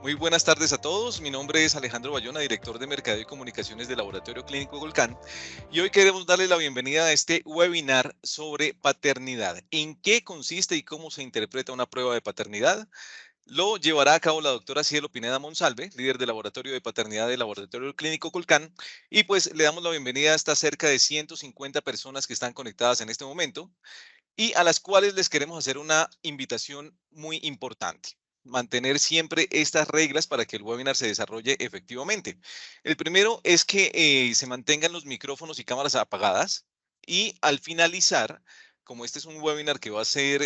Muy buenas tardes a todos. Mi nombre es Alejandro Bayona, director de Mercadeo y Comunicaciones del Laboratorio Clínico Golcán. Y hoy queremos darle la bienvenida a este webinar sobre paternidad. ¿En qué consiste y cómo se interpreta una prueba de paternidad? Lo llevará a cabo la doctora Cielo Pineda Monsalve, líder del Laboratorio de Paternidad del Laboratorio Clínico Colcán. Y pues le damos la bienvenida a estas cerca de 150 personas que están conectadas en este momento y a las cuales les queremos hacer una invitación muy importante. Mantener siempre estas reglas para que el webinar se desarrolle efectivamente. El primero es que se mantengan los micrófonos y cámaras apagadas y al finalizar, como este es un webinar que va a ser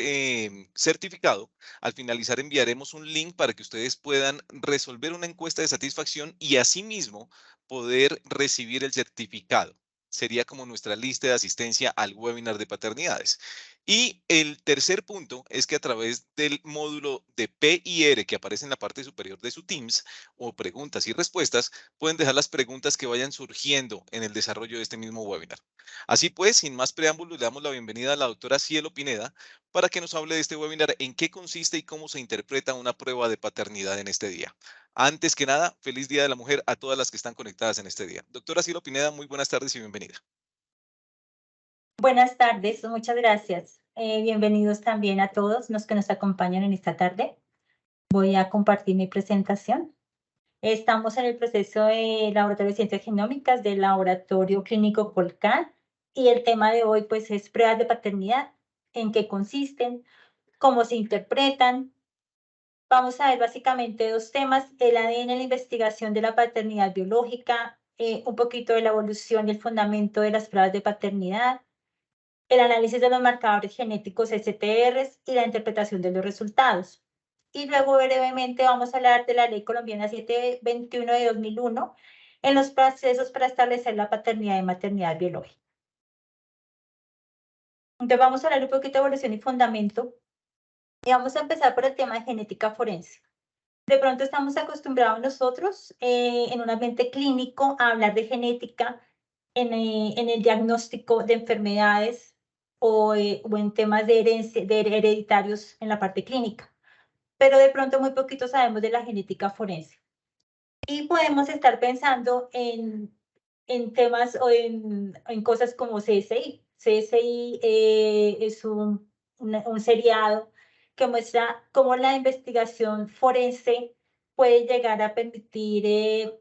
certificado, al finalizar enviaremos un link para que ustedes puedan resolver una encuesta de satisfacción y asimismo poder recibir el certificado. Sería como nuestra lista de asistencia al webinar de paternidades. Y el tercer punto es que a través del módulo de PIR que aparece en la parte superior de su Teams o preguntas y respuestas, pueden dejar las preguntas que vayan surgiendo en el desarrollo de este mismo webinar. Así pues, sin más preámbulos, le damos la bienvenida a la doctora Cielo Pineda para que nos hable de este webinar, en qué consiste y cómo se interpreta una prueba de paternidad en este día. Antes que nada, feliz Día de la Mujer a todas las que están conectadas en este día. Doctora Cielo Pineda, muy buenas tardes y bienvenida. Buenas tardes, muchas gracias. Bienvenidos también a todos los que nos acompañan en esta tarde. Voy a compartir mi presentación. Estamos en el proceso de Laboratorio de Ciencias Genómicas del Laboratorio Clínico Colcán y el tema de hoy pues es pruebas de paternidad, en qué consisten, cómo se interpretan. Vamos a ver básicamente dos temas: el ADN, la investigación de la paternidad biológica, un poquito de la evolución y el fundamento de las pruebas de paternidad, el análisis de los marcadores genéticos STRs y la interpretación de los resultados. Y luego brevemente vamos a hablar de la Ley Colombiana 721 de 2001 en los procesos para establecer la paternidad y maternidad biológica. Entonces vamos a hablar un poquito de evolución y fundamento y vamos a empezar por el tema de genética forense. De pronto estamos acostumbrados nosotros en un ambiente clínico a hablar de genética en el diagnóstico de enfermedades o en temas de hereditarios en la parte clínica, pero de pronto muy poquito sabemos de la genética forense. Y podemos estar pensando en temas o en cosas como CSI. CSI es un seriado que muestra cómo la investigación forense puede llegar a permitir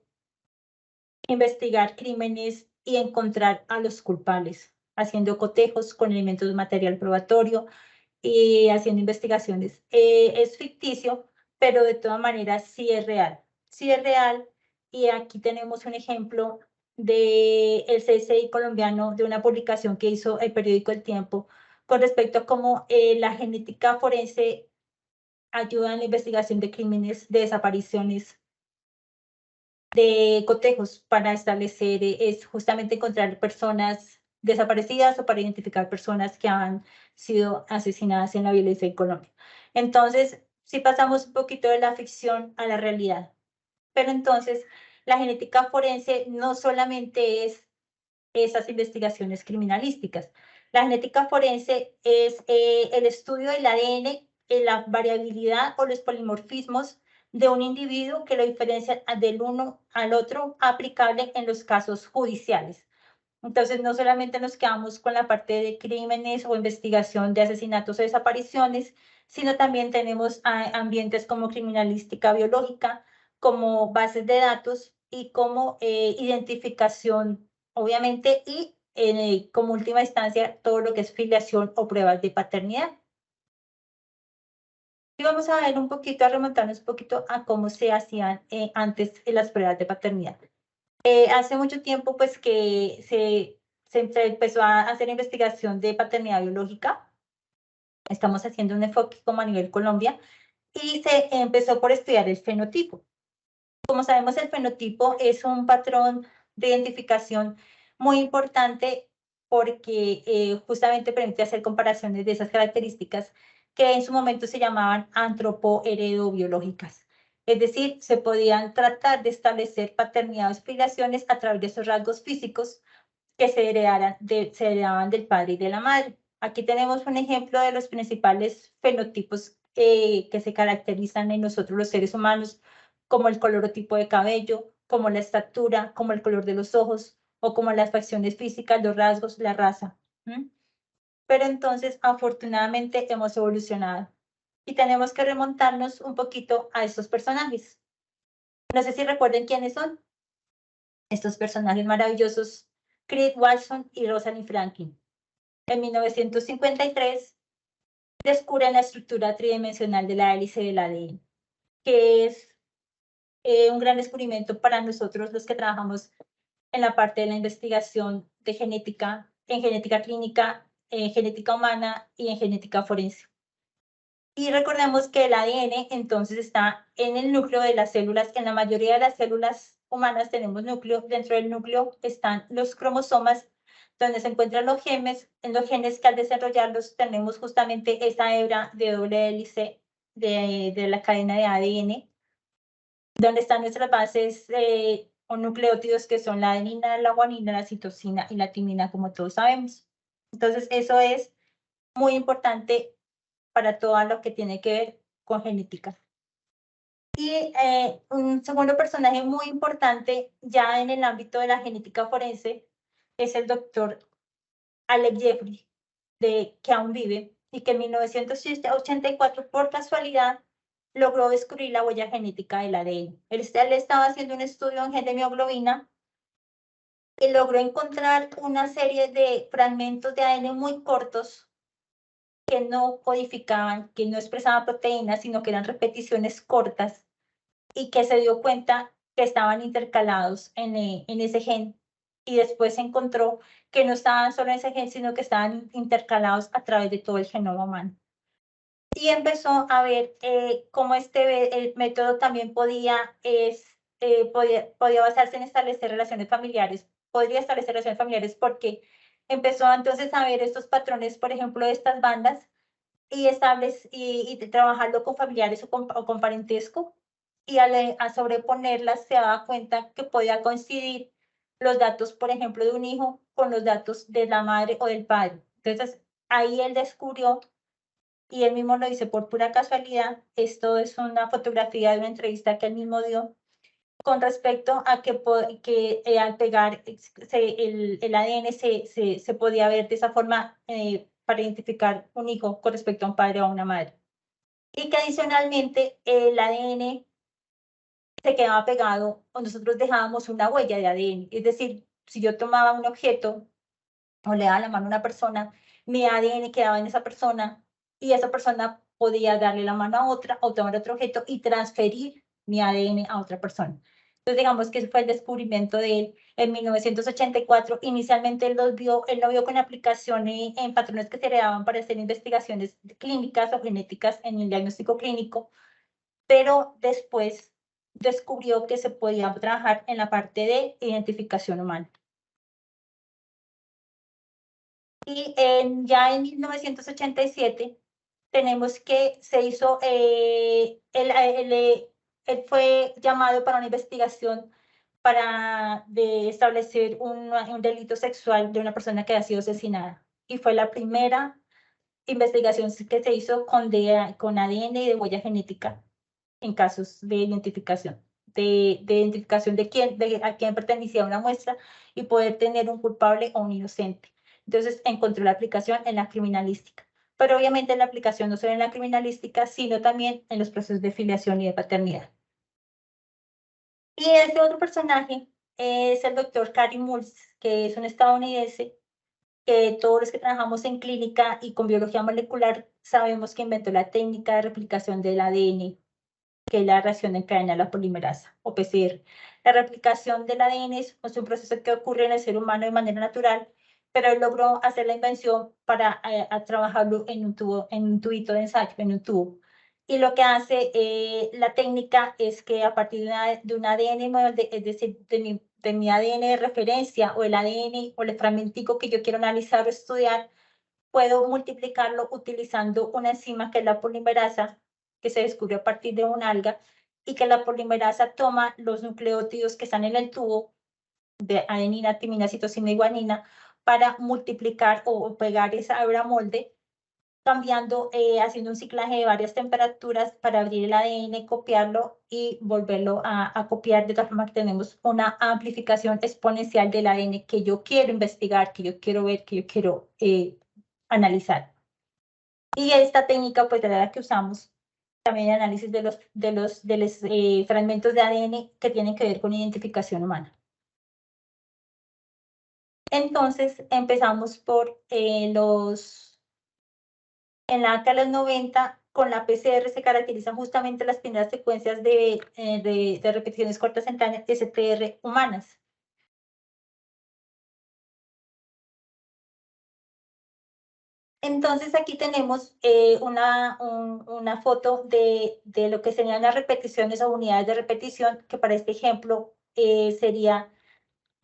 investigar crímenes y encontrar a los culpables, haciendo cotejos con elementos de material probatorio y haciendo investigaciones. Es ficticio, pero de todas maneras sí es real. Sí es real, y aquí tenemos un ejemplo del CSI colombiano, de una publicación que hizo el periódico El Tiempo con respecto a cómo la genética forense ayuda en la investigación de crímenes, de desapariciones, de cotejos para establecer, es justamente encontrar personas desaparecidas o para identificar personas que han sido asesinadas en la violencia en Colombia. Entonces, sí pasamos un poquito de la ficción a la realidad. Pero entonces, la genética forense no solamente es esas investigaciones criminalísticas. La genética forense es el estudio del ADN, la variabilidad o los polimorfismos de un individuo que lo diferencia del uno al otro, aplicable en los casos judiciales. Entonces, no solamente nos quedamos con la parte de crímenes o investigación de asesinatos o desapariciones, sino también tenemos ambientes como criminalística biológica, como bases de datos y como identificación, obviamente, y como última instancia, todo lo que es filiación o pruebas de paternidad. Y vamos a ver un poquito, a remontarnos un poquito a cómo se hacían antes las pruebas de paternidad. Hace mucho tiempo, pues, que se empezó a hacer investigación de paternidad biológica. Estamos haciendo un enfoque como a nivel Colombia y se empezó por estudiar el fenotipo. Como sabemos, el fenotipo es un patrón de identificación muy importante porque justamente permite hacer comparaciones de esas características que en su momento se llamaban antropoheredobiológicas. Es decir, se podían tratar de establecer paternidad o filiaciones a través de esos rasgos físicos que se heredaban del padre y de la madre. Aquí tenemos un ejemplo de los principales fenotipos que se caracterizan en nosotros los seres humanos como el color o tipo de cabello, como la estatura, como el color de los ojos, o como las facciones físicas, los rasgos, la raza. Pero entonces, afortunadamente, hemos evolucionado y tenemos que remontarnos un poquito a estos personajes. No sé si recuerden quiénes son estos personajes maravillosos, Creed Watson y Rosalind Franklin. En 1953 descubren la estructura tridimensional de la hélice del ADN, que es un gran descubrimiento para nosotros los que trabajamos en la parte de la investigación de genética, en genética clínica, en genética humana y en genética forense. Y recordemos que el ADN entonces está en el núcleo de las células. En la mayoría de las células humanas tenemos núcleo. Dentro del núcleo están los cromosomas, donde se encuentran los genes, en los genes que al desarrollarlos tenemos justamente esa hebra de doble hélice de la cadena de ADN, donde están nuestras bases o nucleótidos que son la adenina, la guanina, la citosina y la timina, como todos sabemos. Entonces, eso es muy importante para todo lo que tiene que ver con genética. Y un segundo personaje muy importante ya en el ámbito de la genética forense es el doctor Alec Jeffrey, que aún vive y que en 1984, por casualidad, logró descubrir la huella genética del ADN. Él estaba haciendo un estudio en gen de mioglobina y logró encontrar una serie de fragmentos de ADN muy cortos que no codificaban, que no expresaban proteínas, sino que eran repeticiones cortas y que se dio cuenta que estaban intercalados en ese gen. Y después se encontró que no estaban solo en ese gen, sino que estaban intercalados a través de todo el genoma humano. Y empezó a ver cómo el método también podía basarse en establecer relaciones familiares. Podría establecer relaciones familiares porque empezó entonces a ver estos patrones, por ejemplo, de estas bandas y trabajarlo con familiares o con parentesco, y a sobreponerlas se daba cuenta que podía coincidir los datos, por ejemplo, de un hijo con los datos de la madre o del padre. Entonces, ahí él descubrió, y él mismo lo dice por pura casualidad, esto es una fotografía de una entrevista que él mismo dio, con respecto a que al pegar el ADN se podía ver de esa forma para identificar un hijo con respecto a un padre o a una madre. Y que adicionalmente el ADN se quedaba pegado o nosotros dejábamos una huella de ADN. Es decir, si yo tomaba un objeto o le daba la mano a una persona, mi ADN quedaba en esa persona y esa persona podía darle la mano a otra o tomar otro objeto y transferir mi ADN a otra persona. Entonces, digamos que ese fue el descubrimiento de él en 1984. Inicialmente él lo vio con aplicaciones en patrones que se heredaban para hacer investigaciones clínicas o genéticas en el diagnóstico clínico, pero después descubrió que se podía trabajar en la parte de identificación humana. Y ya en 1987 tenemos que se hizo, él fue llamado para una investigación para establecer un delito sexual de una persona que ha sido asesinada. Y fue la primera investigación que se hizo con ADN y de huella genética en casos de identificación. De identificación a quién pertenecía una muestra y poder tener un culpable o un inocente. Entonces encontró la aplicación en la criminalística. Pero obviamente la aplicación no solo en la criminalística, sino también en los procesos de filiación y de paternidad. Y este otro personaje es el doctor Cary Mullis, que es un estadounidense que todos los que trabajamos en clínica y con biología molecular sabemos que inventó la técnica de replicación del ADN, que es la reacción en cadena de la polimerasa o PCR. La replicación del ADN es un proceso que ocurre en el ser humano de manera natural, pero él logró hacer la invención para trabajarlo en un tubo, en un tubito de ensayo, en un tubo. Y lo que hace la técnica es que a partir de un ADN, es decir, de mi ADN de referencia o el ADN o el fragmentico que yo quiero analizar o estudiar, puedo multiplicarlo utilizando una enzima que es la polimerasa, que se descubrió a partir de un alga, y que la polimerasa toma los nucleótidos que están en el tubo de adenina, timina, citosina y guanina para multiplicar o pegar esa hebra molde cambiando, haciendo un ciclaje de varias temperaturas para abrir el ADN, copiarlo y volverlo a copiar, de tal forma que tenemos una amplificación exponencial del ADN que yo quiero investigar, que yo quiero ver, que yo quiero analizar. Y esta técnica, pues, era la que usamos también en análisis de los fragmentos de ADN que tienen que ver con identificación humana. Entonces, empezamos por en la década de los 90, con la PCR se caracterizan justamente las primeras secuencias de repeticiones cortas simultáneas STR humanas. Entonces aquí tenemos una foto de lo que serían las repeticiones o unidades de repetición, que para este ejemplo sería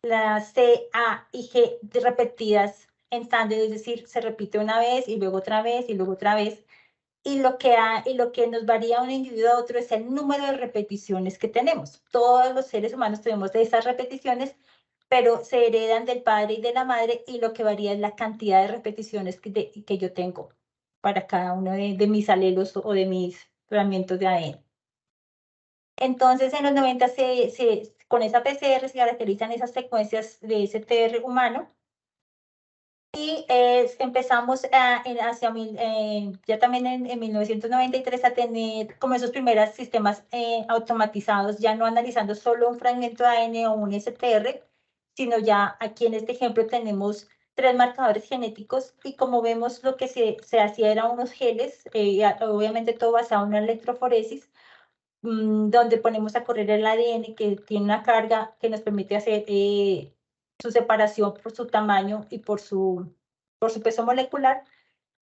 las C, A y G repetidas en tándem, es decir, se repite una vez y luego otra vez y luego otra vez. Y lo que nos varía de un individuo a otro es el número de repeticiones que tenemos. Todos los seres humanos tenemos esas repeticiones, pero se heredan del padre y de la madre, y lo que varía es la cantidad de repeticiones que yo tengo para cada uno de mis alelos o de mis fragmentos de ADN. Entonces, en los 90, con esa PCR se caracterizan esas secuencias de STR humano. Y empezamos ya también en 1993 a tener como esos primeros sistemas automatizados, ya no analizando solo un fragmento de ADN o un STR, sino ya aquí en este ejemplo tenemos 3 marcadores genéticos, y como vemos lo que se hacía eran unos geles, obviamente todo basado en una electroforesis, donde ponemos a correr el ADN que tiene una carga que nos permite hacer su separación por su tamaño y por su peso molecular,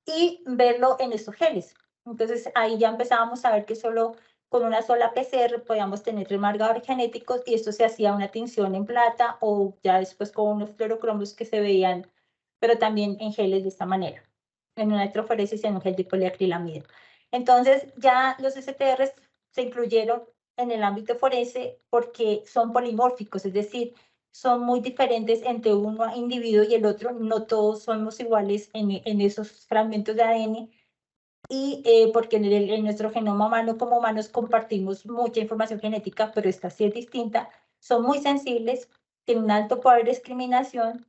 y verlo en estos geles. Entonces ahí ya empezábamos a ver que solo con una sola PCR podíamos tener 3 marcadores genéticos, y esto se hacía una tinción en plata o ya después con unos fluorocromos que se veían, pero también en geles de esta manera, en una electroforesis y en un gel de poliacrilamida. Entonces ya los STRs se incluyeron en el ámbito forense porque son polimórficos, es decir, son muy diferentes entre un individuo y el otro, no todos somos iguales en esos fragmentos de ADN, y porque en nuestro genoma humano como humanos compartimos mucha información genética, pero esta sí es distinta, son muy sensibles, tienen un alto poder de discriminación,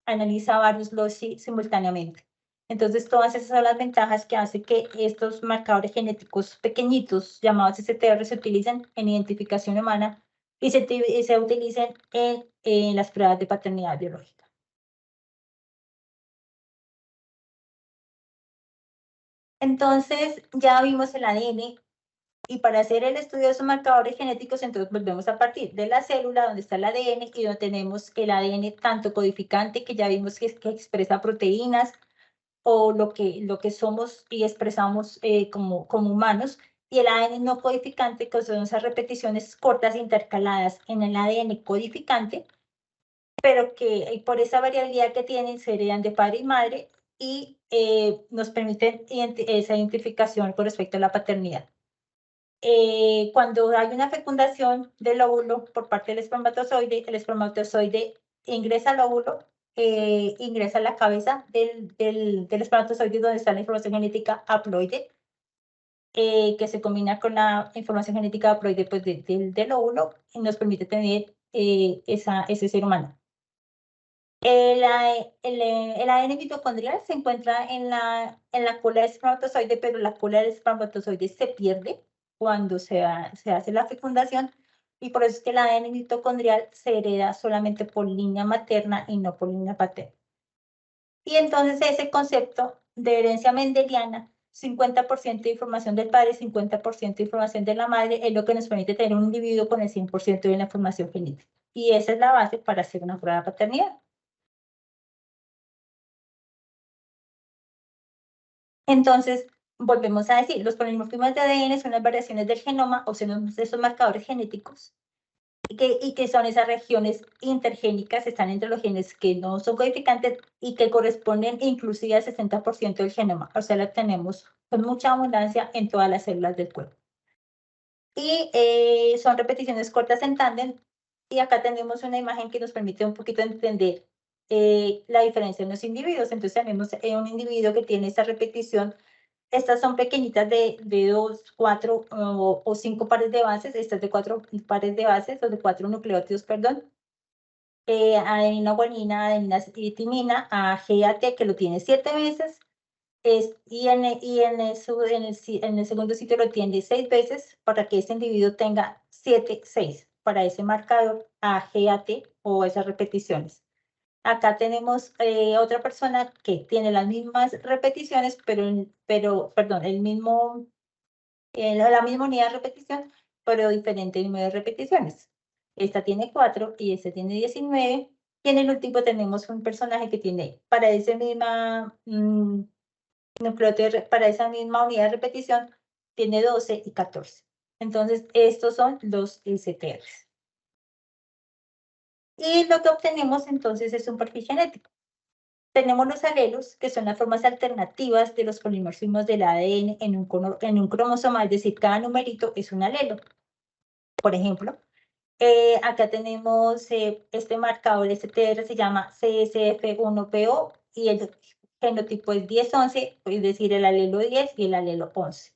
analiza varios loci simultáneamente. Entonces, todas esas son las ventajas que hacen que estos marcadores genéticos pequeñitos, llamados STR, se utilicen en identificación humana y se utilicen en las pruebas de paternidad biológica. Entonces, ya vimos el ADN, y para hacer el estudio de esos marcadores genéticos, entonces volvemos a partir de la célula donde está el ADN y donde tenemos el ADN tanto codificante, que ya vimos que expresa proteínas, o lo que somos y expresamos como humanos, y el ADN no codificante, que son esas repeticiones cortas intercaladas en el ADN codificante, pero que por esa variabilidad que tienen se heredan de padre y madre, y nos permiten esa identificación con respecto a la paternidad. Cuando hay una fecundación del óvulo por parte del espermatozoide, el espermatozoide ingresa al óvulo, ingresa a la cabeza del espermatozoide, donde está la información genética haploide, que se combina con la información genética haploide, pues, del óvulo, y nos permite tener ese ser humano. El ADN mitocondrial se encuentra en la cola del espermatozoide, pero la cola del espermatozoide se pierde cuando se hace la fecundación, y por eso es que el ADN mitocondrial se hereda solamente por línea materna y no por línea paterna. Y entonces ese concepto de herencia mendeliana, 50% de información del padre, 50% de información de la madre, es lo que nos permite tener un individuo con el 100% de la información genética. Y esa es la base para hacer una prueba de paternidad. Entonces, volvemos a decir, los polimorfismos de ADN son las variaciones del genoma, o son esos marcadores genéticos, y que son esas regiones intergénicas, están entre los genes que no son codificantes y que corresponden inclusive al 60% del genoma, o sea, la tenemos con mucha abundancia en todas las células del cuerpo. Y son repeticiones cortas en tándem, y acá tenemos una imagen que nos permite un poquito entender la diferencia en los individuos. Entonces tenemos un individuo que tiene esa repetición Estas son pequeñitas de 2, 4 o 5 pares de bases. Estas de 4 pares de bases o de 4 nucleótidos, perdón. Adenina, guanina, adenina y timina, a GAT, que lo tiene 7 veces. Y en el segundo sitio lo tiene 6 veces para que este individuo tenga 7, 6 para ese marcador AGAT o esas repeticiones. Acá tenemos otra persona que tiene las mismas repeticiones, perdón, la misma unidad de repetición, pero diferente número de repeticiones. Esta tiene 4 y esta tiene 19. Y en el último tenemos un personaje que tiene para esa misma para esa misma unidad de repetición, tiene 12 y 14. Entonces, estos son los STRs. Y lo que obtenemos entonces es un perfil genético. Tenemos los alelos, que son las formas alternativas de los polimorfismos del ADN en un cromosoma, es decir, cada numerito es un alelo. Por ejemplo, acá tenemos este marcador STR, se llama CSF1PO y el genotipo es 1011, es decir, el alelo 10 y el alelo 11.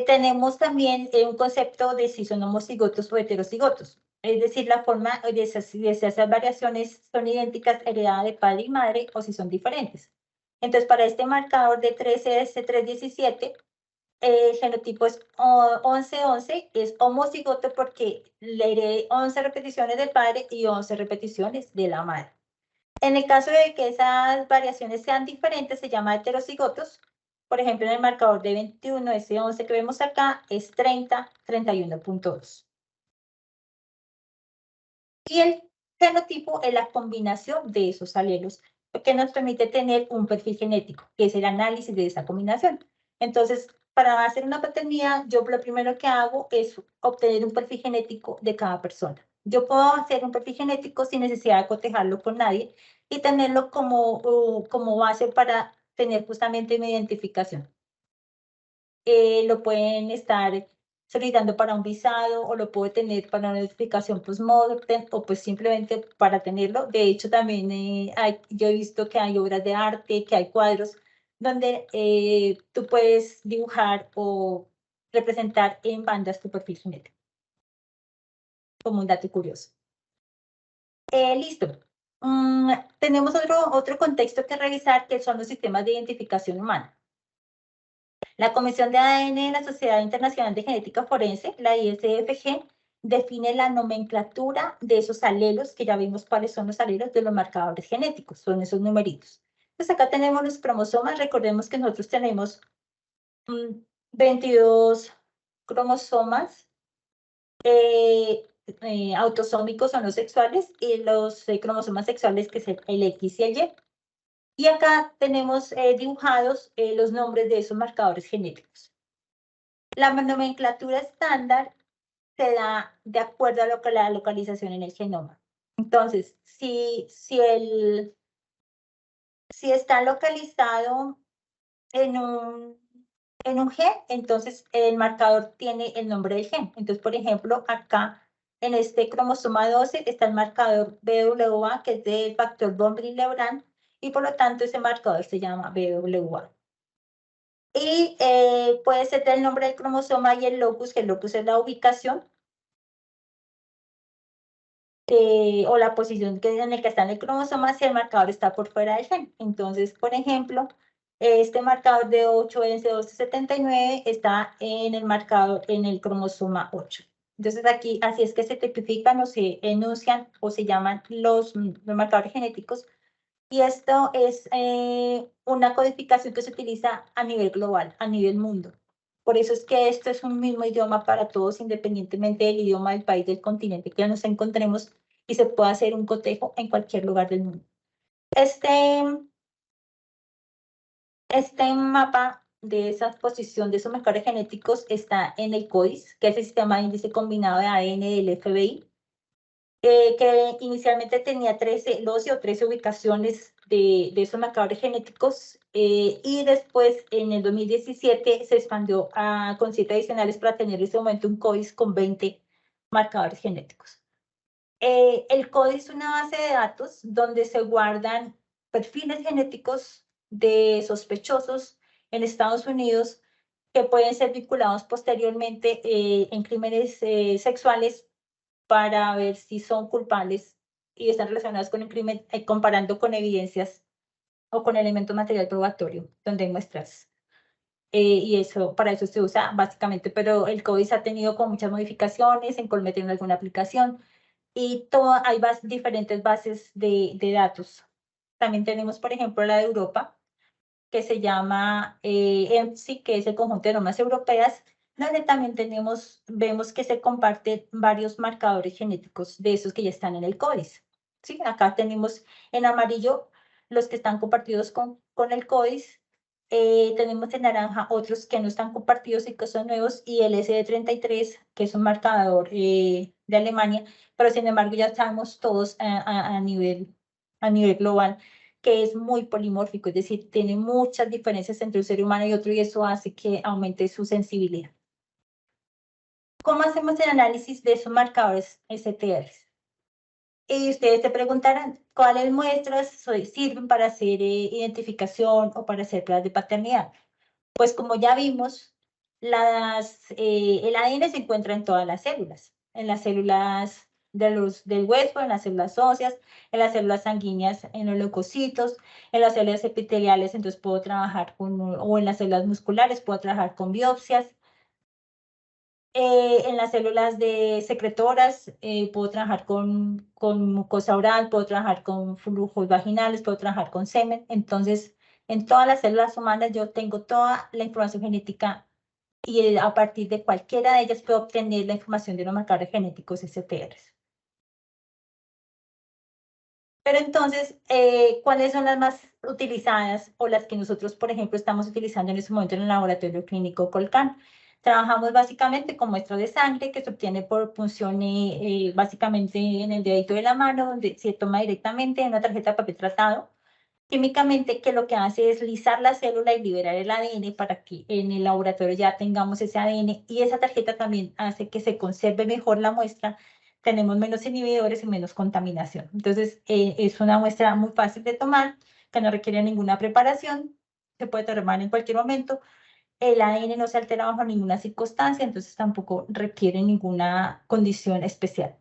Tenemos también un concepto de si son homocigotos o heterocigotos. Es decir, la forma de esas variaciones son idénticas heredadas de padre y madre o si son diferentes. Entonces, para este marcador de 13S317, el genotipo es 1111, es homocigoto porque le heredé 11 repeticiones del padre y 11 repeticiones de la madre. En el caso de que esas variaciones sean diferentes, se llama heterocigotos. Por ejemplo, en el marcador de 21, ese 11 que vemos acá es 30, 31.2. Y el genotipo es la combinación de esos alelos, lo que nos permite tener un perfil genético, que es el análisis de esa combinación. Entonces, para hacer una paternidad, yo lo primero que hago es obtener un perfil genético de cada persona. Yo puedo hacer un perfil genético sin necesidad de cotejarlo con nadie y tenerlo como base para tener justamente mi identificación. Lo pueden estar solicitando para un visado o lo puedo tener para una notificación post-mortem o pues simplemente para tenerlo. De hecho, también yo he visto que hay obras de arte, que hay cuadros donde tú puedes dibujar o representar en bandas tu perfil genético, como un dato curioso. Listo. Tenemos otro contexto que revisar, que son los sistemas de identificación humana. La Comisión de ADN de la Sociedad Internacional de Genética Forense, la ISFG, define la nomenclatura de esos alelos, que ya vimos cuáles son los alelos de los marcadores genéticos, son esos numeritos. Entonces acá tenemos los cromosomas, recordemos que nosotros tenemos 22 cromosomas autosómicos son los sexuales y los cromosomas sexuales que es el X y el Y. Y acá tenemos dibujados los nombres de esos marcadores genéticos. La nomenclatura estándar se da de acuerdo a la localización en el genoma. Entonces, si está localizado en un gen, entonces el marcador tiene el nombre del gen. Entonces, por ejemplo, acá en este cromosoma 12 está el marcador BWA, que es del factor von Willebrand, y por lo tanto ese marcador se llama BWA. Y puede ser el nombre del cromosoma y el locus, que el locus es la ubicación, o la posición en la que está en el cromosoma si el marcador está por fuera del gen. Entonces, por ejemplo, este marcador de 8S1279 está en el marcador en el cromosoma 8. Entonces aquí, así es que se tipifican o se enuncian o se llaman los marcadores genéticos. Y esto es una codificación que se utiliza a nivel global, a nivel mundo. Por eso es que esto es un mismo idioma para todos, independientemente del idioma del país, del continente que nos encontremos, y se puede hacer un cotejo en cualquier lugar del mundo. Este mapa de esa posición de esos marcadores genéticos está en el CODIS, que es el Sistema de Índice Combinado de ADN del FBI, que inicialmente tenía 13 o 13 ubicaciones de esos marcadores genéticos, y después en el 2017 se expandió con 7 adicionales para tener en ese momento un CODIS con 20 marcadores genéticos. El CODIS es una base de datos donde se guardan perfiles genéticos de sospechosos en Estados Unidos que pueden ser vinculados posteriormente en crímenes sexuales para ver si son culpables y están relacionados con el crimen, comparando con evidencias o con elementos material probatorio, donde hay muestras. Y eso, para eso se usa básicamente, pero el COVID ha tenido con muchas modificaciones, en Colmet tiene alguna aplicación, y hay diferentes bases de datos. También tenemos, por ejemplo, la de Europa, que se llama ENPSI, que es el conjunto de normas europeas, donde también vemos que se comparten varios marcadores genéticos de esos que ya están en el CODIS. ¿Sí? Acá tenemos en amarillo los que están compartidos con el CODIS, tenemos en naranja otros que no están compartidos y que son nuevos, y el SD33, que es un marcador de Alemania, pero sin embargo ya estamos todos a nivel global, que es muy polimórfico, es decir, tiene muchas diferencias entre un ser humano y otro, y eso hace que aumente su sensibilidad. ¿Cómo hacemos el análisis de esos marcadores STRs? Y ustedes se preguntarán, ¿cuáles muestras sirven para hacer identificación o para hacer pruebas de paternidad? Pues como ya vimos, el ADN se encuentra en todas en las células del hueso, en las células óseas, en las células sanguíneas, en los leucocitos, en las células epiteliales, entonces puedo trabajar o en las células musculares, puedo trabajar con biopsias. En las células de secretoras, puedo trabajar con mucosa oral, puedo trabajar con flujos vaginales, puedo trabajar con semen. Entonces, en todas las células humanas yo tengo toda la información genética y a partir de cualquiera de ellas puedo obtener la información de los marcadores genéticos STRs. Pero entonces, ¿cuáles son las más utilizadas o las que nosotros, por ejemplo, estamos utilizando en este momento en el laboratorio clínico Colcan? Trabajamos básicamente con muestras de sangre que se obtiene por punción básicamente en el dedito de la mano, donde se toma directamente en una tarjeta de papel tratado. Químicamente, que lo que hace es lisar la célula y liberar el ADN para que en el laboratorio ya tengamos ese ADN, y esa tarjeta también hace que se conserve mejor la muestra, tenemos menos inhibidores y menos contaminación. Entonces, es una muestra muy fácil de tomar, que no requiere ninguna preparación, se puede tomar en cualquier momento, el ADN no se altera bajo ninguna circunstancia, entonces tampoco requiere ninguna condición especial.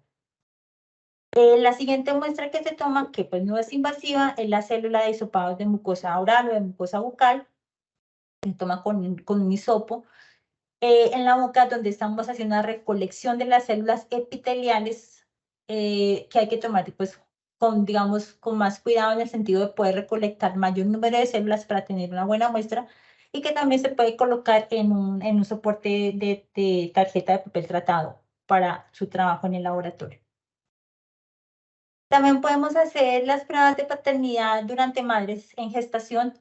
La siguiente muestra que se toma, que pues no es invasiva, es la célula de hisopados de mucosa oral o de mucosa bucal. Se toma con un hisopo en la boca, donde estamos haciendo una recolección de las células epiteliales, que hay que tomar pues digamos, con más cuidado, en el sentido de poder recolectar mayor número de células para tener una buena muestra, y que también se puede colocar en un soporte de tarjeta de papel tratado para su trabajo en el laboratorio. También podemos hacer las pruebas de paternidad durante madres en gestación,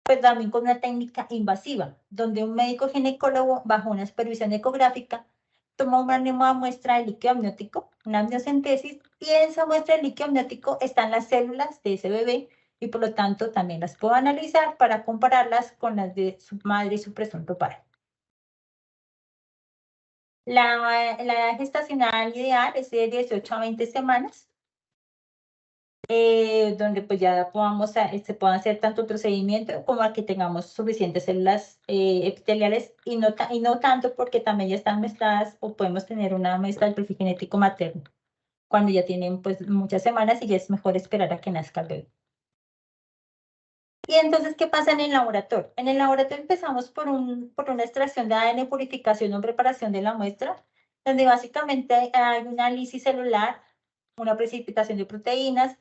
pues también con una técnica invasiva, donde un médico ginecólogo, bajo una supervisión ecográfica, toma una nueva muestra de líquido amniótico, una amniocentesis, y en esa muestra de líquido amniótico están las células de ese bebé, y por lo tanto también las puedo analizar para compararlas con las de su madre y su presunto padre. La edad gestacional ideal es de 18 a 20 semanas. Donde pues ya se puedan hacer tanto el procedimiento como a que tengamos suficientes células epiteliales, y no tanto, porque también ya están mezcladas, o podemos tener una mezcla del perfil genético materno cuando ya tienen pues muchas semanas, y ya es mejor esperar a que nazca el bebé. Y entonces, ¿qué pasa en el laboratorio? En el laboratorio empezamos por una extracción de ADN, purificación o preparación de la muestra, donde básicamente hay una lisis celular, una precipitación de proteínas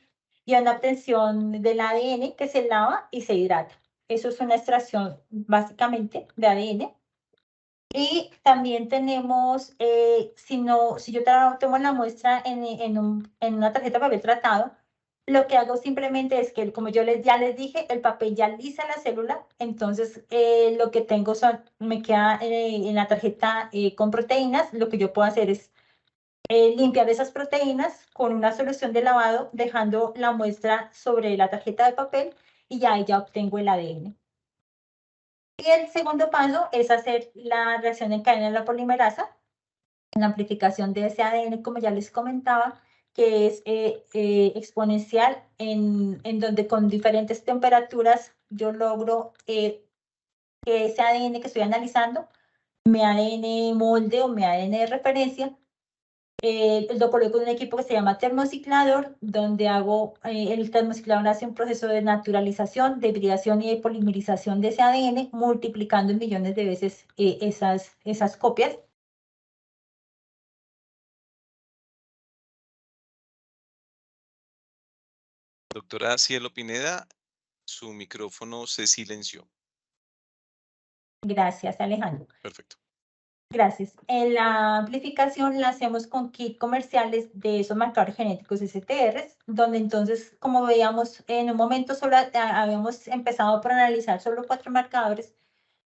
y una obtención del ADN que se lava y se hidrata. Eso es una extracción básicamente de ADN. Y también tenemos, si yo tomo la muestra en una tarjeta de papel tratado, lo que hago simplemente es que, como ya les dije, el papel ya lisa la célula, entonces lo que tengo me queda en la tarjeta con proteínas. Lo que yo puedo hacer es limpiar esas proteínas con una solución de lavado, dejando la muestra sobre la tarjeta de papel, y ya obtengo el ADN. Y el segundo paso es hacer la reacción en cadena de la polimerasa, la amplificación de ese ADN, como ya les comentaba, que es exponencial, en donde con diferentes temperaturas yo logro que ese ADN que estoy analizando, mi ADN molde o mi ADN de referencia, lo coloco en un equipo que se llama termociclador, donde hago, el termociclador hace un proceso de naturalización, de hibridación y de polimerización de ese ADN, multiplicando en millones de veces esas copias. Doctora Cielo Pineda, su micrófono se silenció. Gracias, Alejandro. Perfecto. Gracias. En la amplificación la hacemos con kits comerciales de esos marcadores genéticos STRs, donde entonces, como veíamos, en un momento solo habíamos empezado por analizar solo 4 marcadores,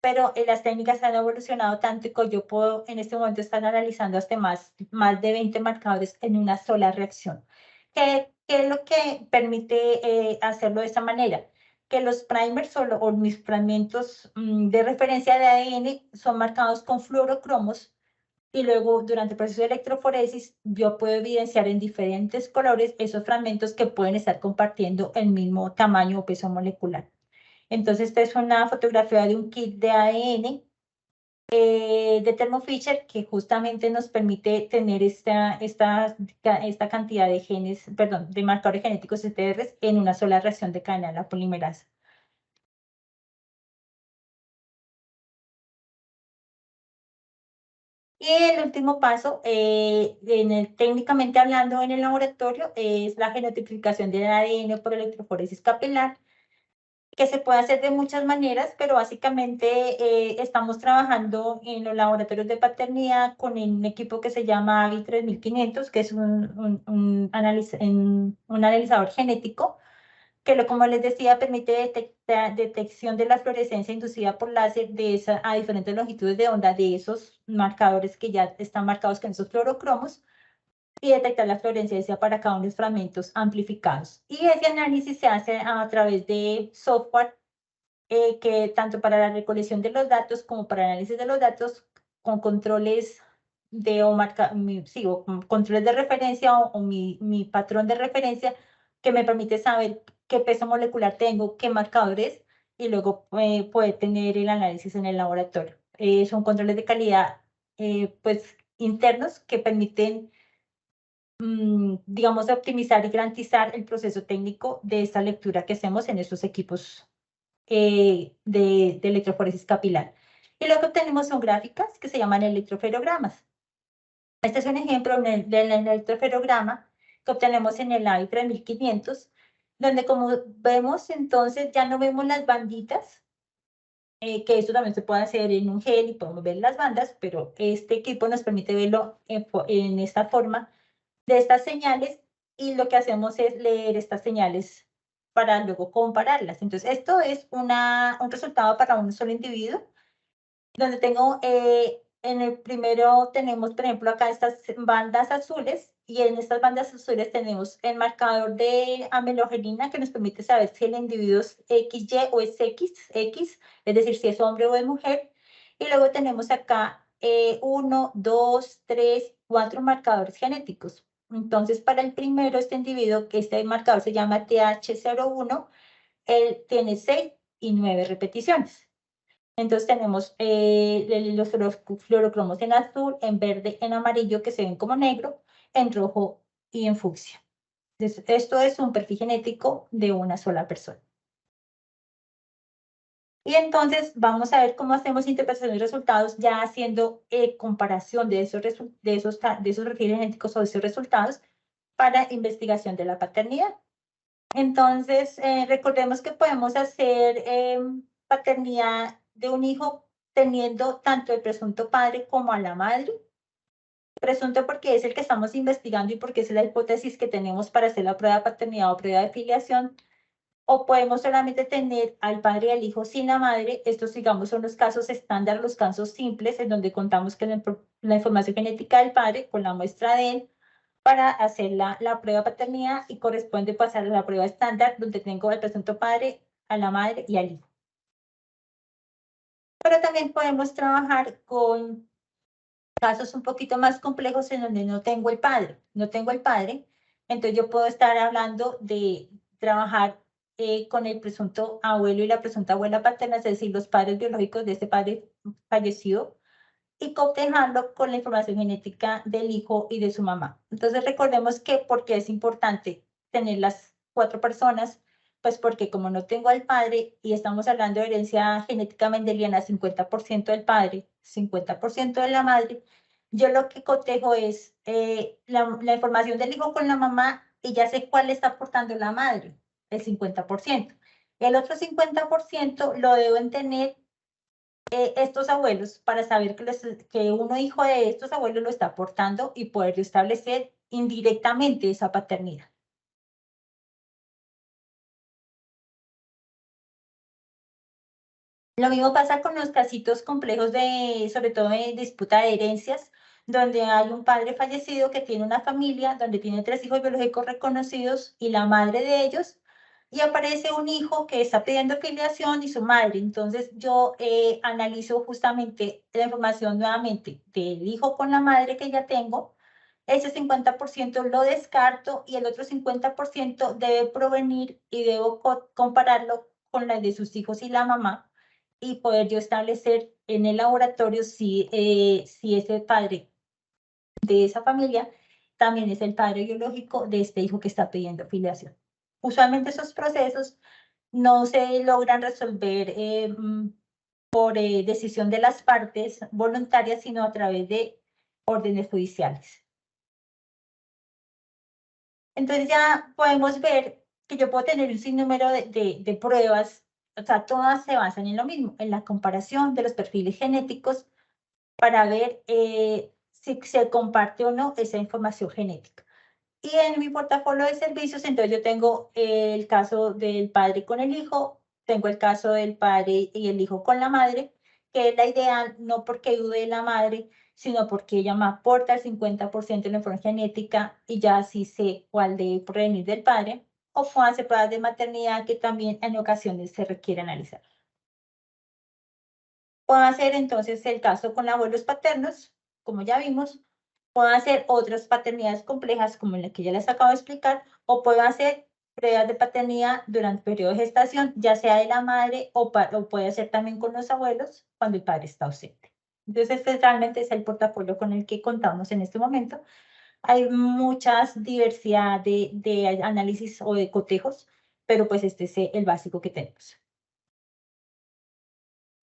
pero las técnicas han evolucionado tanto que yo puedo en este momento estar analizando hasta más de 20 marcadores en una sola reacción. ¿Qué es lo que permite hacerlo de esta manera? Que los primers o mis fragmentos de referencia de ADN son marcados con fluorocromos y luego durante el proceso de electroforesis yo puedo evidenciar en diferentes colores esos fragmentos que pueden estar compartiendo el mismo tamaño o peso molecular. Entonces, esta es una fotografía de un kit de ADN de Thermo Fisher que justamente nos permite tener esta cantidad de genes, perdón, de marcadores genéticos STRs en una sola reacción de cadena de la polimerasa. Y el último paso, técnicamente hablando en el laboratorio, es la genotipificación del ADN por electroforesis capilar, que se puede hacer de muchas maneras, pero básicamente estamos trabajando en los laboratorios de paternidad con un equipo que se llama AVI 3500, que es un analizador genético, que como les decía, permite detección de la fluorescencia inducida por láser a diferentes longitudes de onda de esos marcadores que ya están marcados con esos fluorocromos y detectar la fluorescencia para cada uno de los fragmentos amplificados. Y ese análisis se hace a través de software que tanto para la recolección de los datos como para el análisis de los datos con controles controles de referencia o mi patrón de referencia que me permite saber qué peso molecular tengo, qué marcadores y luego poder tener el análisis en el laboratorio. Son controles de calidad pues internos que permiten digamos, optimizar y garantizar el proceso técnico de esta lectura que hacemos en estos equipos de electroforesis capilar. Y lo que obtenemos son gráficas que se llaman electroferogramas. Este es un ejemplo del electroferograma que obtenemos en el AVI 3500, donde como vemos entonces ya no vemos las banditas, que esto también se puede hacer en un gel y podemos ver las bandas, pero este equipo nos permite verlo en esta forma de estas señales y lo que hacemos es leer estas señales para luego compararlas. Entonces, esto es un resultado para un solo individuo, donde tengo, en el primero tenemos, por ejemplo, acá estas bandas azules y en estas bandas azules tenemos el marcador de amelogenina que nos permite saber si el individuo es XY o es XX, es decir, si es hombre o es mujer. Y luego tenemos acá 1, 2, 3, 4 marcadores genéticos. Entonces, para el primero, este individuo, que este marcador se llama TH01, él tiene 6 y 9 repeticiones. Entonces tenemos los fluorocromos en azul, en verde, en amarillo, que se ven como negro, en rojo y en fucsia. Entonces, esto es un perfil genético de una sola persona. Y entonces vamos a ver cómo hacemos interpretación de resultados ya haciendo comparación de esos perfiles genéticos o de esos resultados para investigación de la paternidad. Entonces, recordemos que podemos hacer paternidad de un hijo teniendo tanto el presunto padre como a la madre. Presunto porque es el que estamos investigando y porque es la hipótesis que tenemos para hacer la prueba de paternidad o prueba de filiación. O podemos solamente tener al padre y al hijo sin la madre. Estos, digamos, son los casos estándar, los casos simples, en donde contamos con la información genética del padre con la muestra de él para hacer la prueba de paternidad y corresponde pasar a la prueba estándar, donde tengo al presunto padre, a la madre y al hijo. Pero también podemos trabajar con casos un poquito más complejos en donde no tengo el padre. Entonces yo puedo estar hablando de trabajar con el presunto abuelo y la presunta abuela paterna, es decir, los padres biológicos de este padre fallecido, y cotejarlo con la información genética del hijo y de su mamá. Entonces recordemos que porque es importante tener las 4 personas, pues porque como no tengo al padre y estamos hablando de herencia genética mendeliana, 50% del padre, 50% de la madre, yo lo que cotejo es la información del hijo con la mamá y ya sé cuál está aportando la madre, el 50%. El otro 50% lo deben tener estos abuelos para saber que uno hijo de estos abuelos lo está aportando y poder establecer indirectamente esa paternidad. Lo mismo pasa con los casitos complejos sobre todo de disputa de herencias, donde hay un padre fallecido que tiene una familia, donde tiene 3 hijos biológicos reconocidos y la madre de ellos, y aparece un hijo que está pidiendo filiación y su madre. Entonces yo analizo justamente la información nuevamente del hijo con la madre que ya tengo. Ese 50% lo descarto y el otro 50% debe provenir y debo compararlo con la de sus hijos y la mamá y poder yo establecer en el laboratorio si ese padre de esa familia también es el padre biológico de este hijo que está pidiendo filiación. Usualmente esos procesos no se logran resolver por decisión de las partes voluntarias, sino a través de órdenes judiciales. Entonces ya podemos ver que yo puedo tener un sinnúmero de pruebas, o sea, todas se basan en lo mismo, en la comparación de los perfiles genéticos para ver si se comparte o no esa información genética. Y en mi portafolio de servicios, entonces yo tengo el caso del padre con el hijo, tengo el caso del padre y el hijo con la madre, que es la ideal, no porque dude de la madre, sino porque ella me aporta el 50% de la información genética y ya sí sé cuál debe provenir del padre, o puedo hacer pruebas de maternidad que también en ocasiones se requiere analizar. Puedo hacer entonces el caso con abuelos paternos, como ya vimos, puedo hacer otras paternidades complejas como la que ya les acabo de explicar, o puedo hacer pruebas de paternidad durante el periodo de gestación, ya sea de la madre o puede ser también con los abuelos cuando el padre está ausente. Entonces, este realmente es el portafolio con el que contamos en este momento. Hay muchas diversidad de análisis o de cotejos, pero pues este es el básico que tenemos.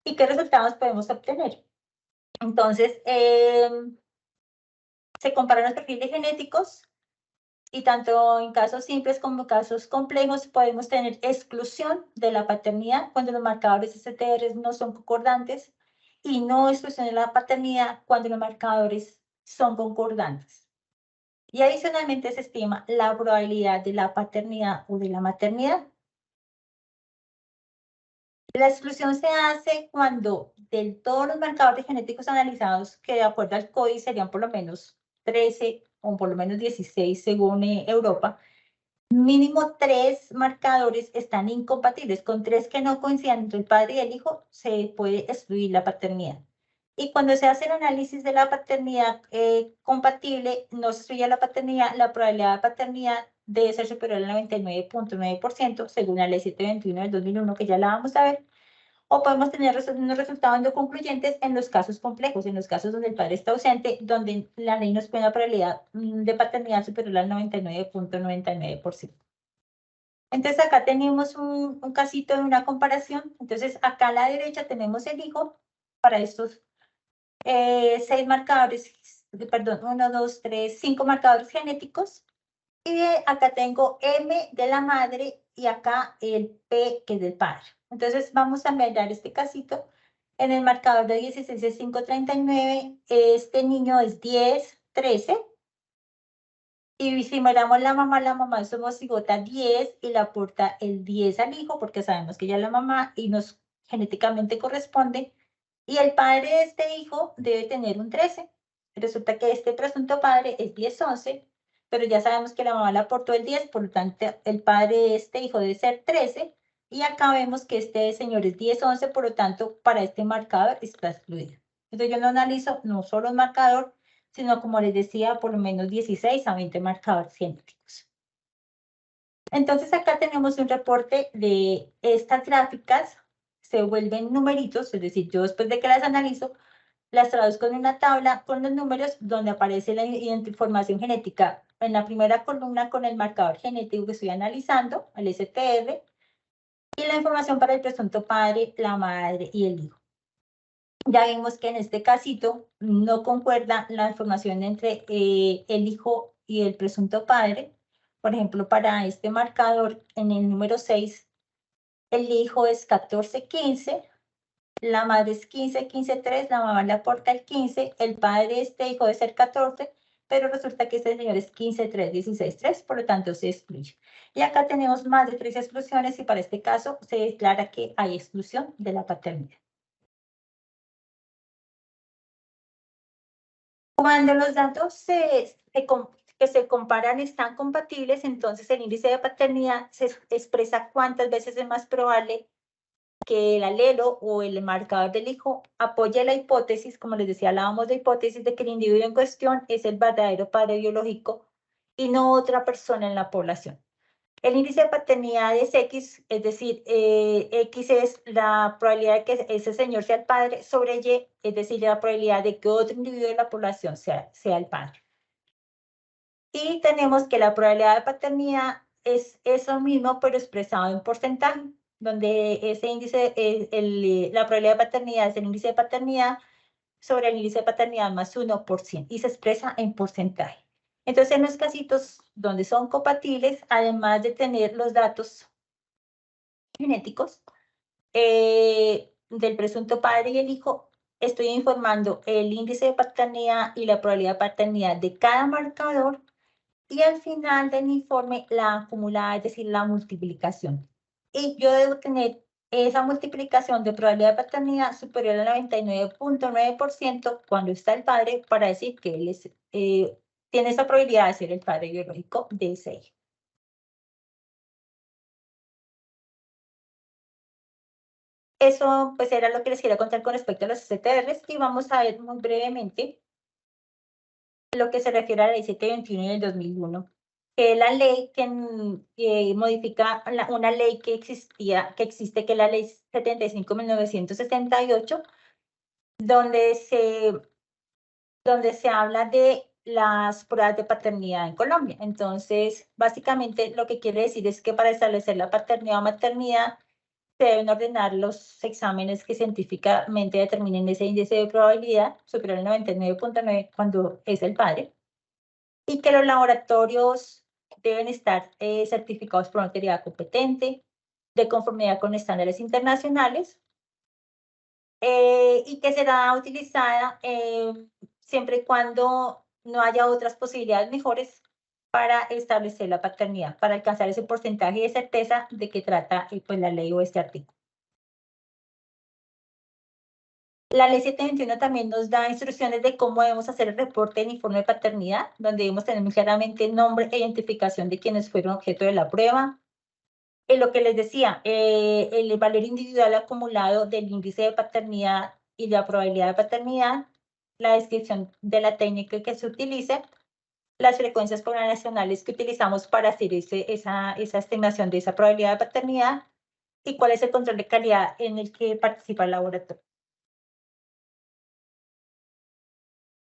¿Y qué resultados podemos obtener? Entonces, se comparan los perfiles genéticos y tanto en casos simples como en casos complejos podemos tener exclusión de la paternidad cuando los marcadores STR no son concordantes y no exclusión de la paternidad cuando los marcadores son concordantes. Y adicionalmente se estima la probabilidad de la paternidad o de la maternidad. La exclusión se hace cuando de todos los marcadores genéticos analizados, que de acuerdo al CODI serían por lo menos 13 o por lo menos 16 según Europa, mínimo 3 marcadores están incompatibles. Con 3 que no coincidan entre el padre y el hijo, se puede excluir la paternidad. Y cuando se hace el análisis de la paternidad compatible, no se excluye la paternidad, la probabilidad de paternidad debe ser superior al 99.9%, según la ley 721 del 2001, que ya la vamos a ver, o podemos tener unos resultados no concluyentes en los casos complejos, en los casos donde el padre está ausente, donde la ley nos pone una probabilidad de paternidad superior al 99.99%. Entonces acá tenemos un casito de una comparación. Entonces acá a la derecha tenemos el hijo para estos 6 marcadores, perdón, 1, 2, 3, 5 marcadores genéticos. Y acá tengo M de la madre y acá el P que es del padre. Entonces vamos a mirar este casito. En el marcador de 16 es 539, este niño es 10, 13. Y si miramos la mamá es homocigota 10 y le aporta el 10 al hijo porque sabemos que ella es la mamá y nos genéticamente corresponde. Y el padre de este hijo debe tener un 13. Resulta que este presunto padre es 10, 11, pero ya sabemos que la mamá le aportó el 10, por lo tanto el padre de este hijo debe ser 13. Y acá vemos que este señor es 10, 11, por lo tanto para este marcador está excluido. Entonces yo no analizo no solo el marcador, sino como les decía, por lo menos 16 a 20 marcadores genéticos. Entonces acá tenemos un reporte de estas gráficas, se vuelven numeritos, es decir, yo después de que las analizo, las traduzco en una tabla con los números donde aparece la información genética en la primera columna con el marcador genético que estoy analizando, el STR, y la información para el presunto padre, la madre y el hijo. Ya vimos que en este casito no concuerda la información entre el hijo y el presunto padre. Por ejemplo, para este marcador, en el número 6, el hijo es 14-15, la madre es 15-15-3, la mamá le aporta el 15, el padre este hijo debe ser 14, pero resulta que este señor es 15-3-16-3, por lo tanto se excluye. Y acá tenemos más de 3 exclusiones y para este caso se declara que hay exclusión de la paternidad. Cuando los datos que se comparan están compatibles, entonces el índice de paternidad se expresa cuántas veces es más probable que el alelo o el marcador del hijo apoye la hipótesis, como les decía, hablábamos de hipótesis de que el individuo en cuestión es el verdadero padre biológico y no otra persona en la población. El índice de paternidad es X, es decir, X es la probabilidad de que ese señor sea el padre sobre Y, es decir, la probabilidad de que otro individuo de la población sea el padre. Y tenemos que la probabilidad de paternidad es eso mismo, pero expresado en porcentaje, donde ese índice, la probabilidad de paternidad es el índice de paternidad sobre el índice de paternidad más 1%, y se expresa en porcentaje. Entonces, en los casitos donde son compatibles, además de tener los datos genéticos del presunto padre y el hijo, estoy informando el índice de paternidad y la probabilidad de paternidad de cada marcador, y al final del informe la acumulada, es decir, la multiplicación. Y yo debo tener esa multiplicación de probabilidad de paternidad superior al 99.9% cuando está el padre, para decir que él tiene esa probabilidad de ser el padre biológico de ese hijo. Eso pues era lo que les quería contar con respecto a los STRs, y vamos a ver muy brevemente lo que se refiere a la ley 721 del 2001, que es la ley que modifica una ley que existe, que es la ley 75/1968, donde se habla de las pruebas de paternidad en Colombia. Entonces, básicamente lo que quiere decir es que para establecer la paternidad o maternidad se deben ordenar los exámenes que científicamente determinen ese índice de probabilidad superior al 99.9 cuando es el padre, y que los laboratorios deben estar certificados por una autoridad competente, de conformidad con estándares internacionales, y que será utilizada siempre y cuando no haya otras posibilidades mejores para establecer la paternidad, para alcanzar ese porcentaje de certeza de que trata pues, la ley o este artículo. La ley 721 también nos da instrucciones de cómo debemos hacer el reporte del informe de paternidad, donde debemos tener muy claramente el nombre e identificación de quienes fueron objeto de la prueba. En lo que les decía, el valor individual acumulado del índice de paternidad y la probabilidad de paternidad, la descripción de la técnica que se utilice, las frecuencias poblacionales que utilizamos para hacer esa estimación de esa probabilidad de paternidad, y cuál es el control de calidad en el que participa el laboratorio.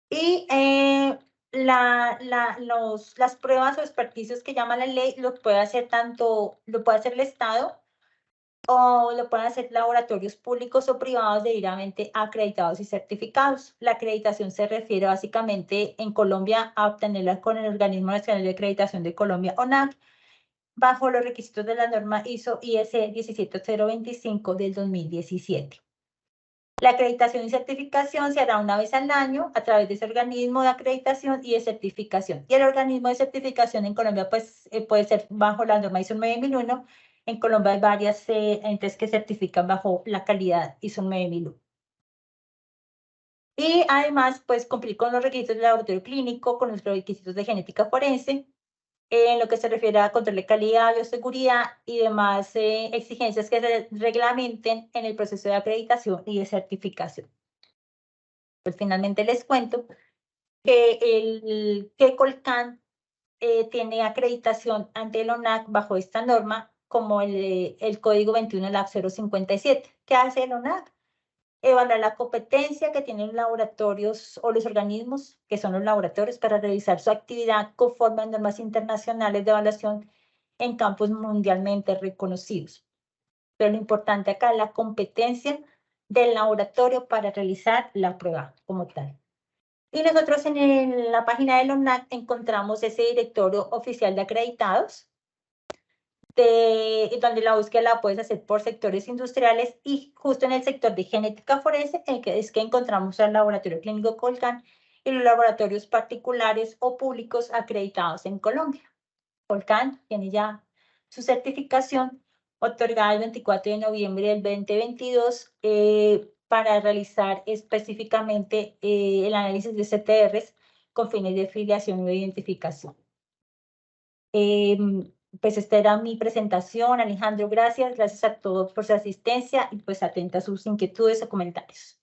Y las pruebas o experticios que llama la ley lo puede hacer el Estado, o lo pueden hacer laboratorios públicos o privados debidamente acreditados y certificados. La acreditación se refiere básicamente en Colombia a obtenerla con el Organismo Nacional de Acreditación de Colombia, ONAC, bajo los requisitos de la norma ISO IS 17025 del 2017. La acreditación y certificación se hará una vez al año a través de ese organismo de acreditación y de certificación. Y el organismo de certificación en Colombia pues, puede ser bajo la norma ISO 9001. En Colombia hay varias entes que certifican bajo la calidad ISO 9001. Y además, pues cumplir con los requisitos del laboratorio clínico, con los requisitos de genética forense, en lo que se refiere a control de calidad, bioseguridad y demás exigencias que se reglamenten en el proceso de acreditación y de certificación. Pues finalmente les cuento que Colcan tiene acreditación ante el ONAC bajo esta norma, como el código 21 LAB 057. ¿Qué hace el ONAC? Evaluar la competencia que tienen los laboratorios o los organismos, que son los laboratorios, para realizar su actividad conforme a normas internacionales de evaluación en campos mundialmente reconocidos. Pero lo importante acá es la competencia del laboratorio para realizar la prueba como tal. Y nosotros en la página del ONAC encontramos ese directorio oficial de acreditados, donde la búsqueda la puedes hacer por sectores industriales, y justo en el sector de genética forense es que encontramos al Laboratorio Clínico Colcan y los laboratorios particulares o públicos acreditados en Colombia. Colcan tiene ya su certificación otorgada el 24 de noviembre del 2022 para realizar específicamente el análisis de CTRs con fines de filiación e identificación. Pues esta era mi presentación, Alejandro, gracias a todos por su asistencia y pues atenta a sus inquietudes o comentarios.